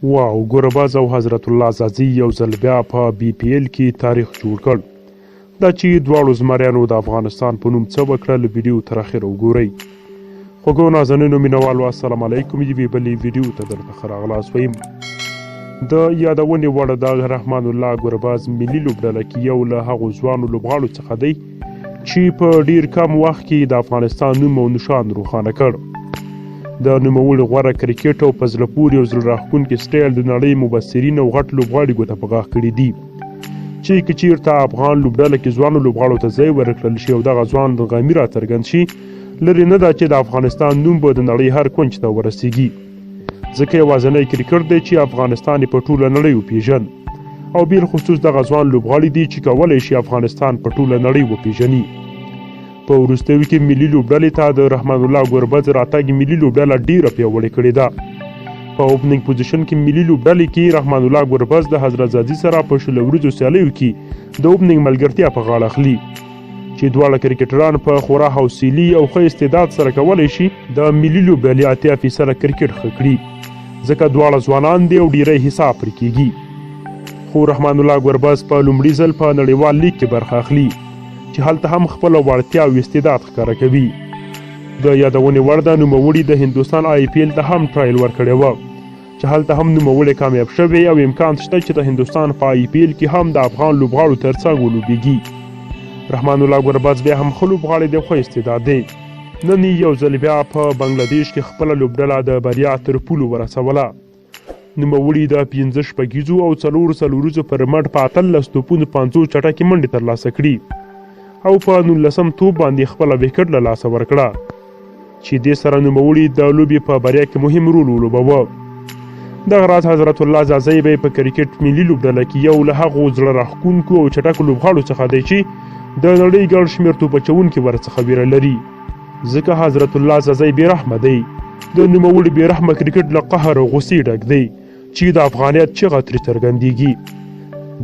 واو ګورباز او حضرت الله عزازي یو ځل بیا په بي پی ایل کې تاریخ جوړ کړ. دا چې دواړو زمریانو د افغانستان په نوم څه وکړل ویډیو تر اخره وګورئ. خوږو نازنینو مینوالو السلام علیکم. یوې بلې ویډیو ته درته ښه راغلاست وایم. د یادونې وړ د رحمان الله ګورباز ملي لوبډله کې یو له هغو ځوانو لوبغاړو څخه دی چې په ډیر کم وخت کې د افغانستان نوم او نشان روښانه کړ. د نوموړي غوره کرکټ او په زړه پورې او زړه راښکونکي سټایل د نړۍ مبصرین او غټ لوبغاړي ګوته په غاښ کړي دي چې که چیرته افغان لوبډله کې ځوانو لوبغاړو ته ځای ورکړل شي او دغه ځوان غامي راڅرګند شي، لرې نه ده چې د افغانستان نوم به د نړۍ هر کونج ته ورسیږي، ځکه یوازینی کرکټ دی چې افغانستان په ټوله نړۍ وپیژن او بالخصوص دغه ځوان لوبغاړي دي چې کولی شي افغانستان په ټوله نړۍ وپیژني. په وروستیو کې ملي لوبډلې ته د رحمان الله ګورباز راتګ ملي لوبډله ډیره پیاوړې کړې ده. په اوپننګ پوزیشن کې ملي لوبډلې کې رحمان الله ګورباز د حضرت زادي سره په شلو ورځو سیالیو کې د اوپننګ ملګرتیا په غاړه اخلي چې دواړه کرکټران په خورا حوصلې او ښه استعداد سره کولی شي د ملي لوبډلې 80% کرکټ ښه کړي، ځکه دواړه ځوانان دي او ډیری حساب پرې کیږي. خو رحمان الله ګورباز په لومړي ځل په نړیوال لیګ کې برخه اخلي چې هلته هم خپله وړتیا او استعداد ښکاره کوي. د یادونې وړ ده نوموړي د هندوستان آی پی ایل ته هم ټرایل ورکړی و چې هلته هم نوموړی کامیاب شوی او امکان شته چې د هندوستان په آی پی ایل کې هم د افغان لوبغاړو ترڅنګ ولوبیږي. رحمان الله ګورباز بیا هم ښه لوبغاړی دی، خو استعداد دی. نن یو ځل بیا په بنګلادیش کې خپله لوبډله د بریا تر پولو ورسوله. نوموړي د 15 شپږیزو او 4 څلوریزو پر مټ په 18 توپونو 50 چټکې منډې ترلاسه کړي او په 19 توپ باندې خپله وکټ له لاسه ورکړه چې دې سره نوموړي د لوبې په بریا کې مهم رول ولوباوه. دغه راز حضرت الله عزازي به په کرکټ ملي لوبډله کې یو له هغو زړه راښکونکو او چټکو لوبغاړو څخه دی چې د نړۍ ګڼ شمېر توپ اچوونکي ورڅخه ویره لري، ځکه حضرت الله عزازي بېرحمه دی. د نوموړي بېرحمه کرکټ له قهر او غصې ډک دی چې د افغانیت چغه ترې څرګندېږي.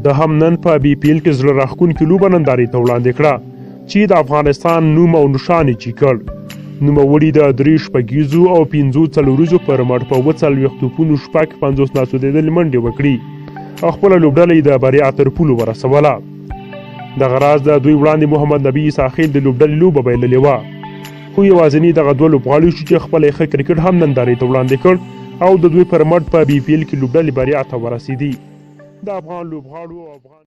د هم نن په بي پی ایل کې زړه راښکونکې لوبه نندارې ته وړاندې کړه چې د افغانستان نوم او نښان یې چي کړ. نوموړي د 3 شپږیزو او 5 څلوریزو پر مټ په 40 توپونو 50 ناسودېدلې منډې وکړي او خپله لوبډله یې د بریا تر پولو ورسوله. دغه راز د دوی وړاندې محمد نبي اساخیل د لوبډلې لوبه بایللې وه، خو یوازیني دغه دوه لوبغاړي شو چې خپله ښه کرکټ هم نندارې ته وړاندې کړ او د دوی پر مټ په بي پی ایل کې لوبډلې بریا ته ورسېدي. د افغان لوبغاړو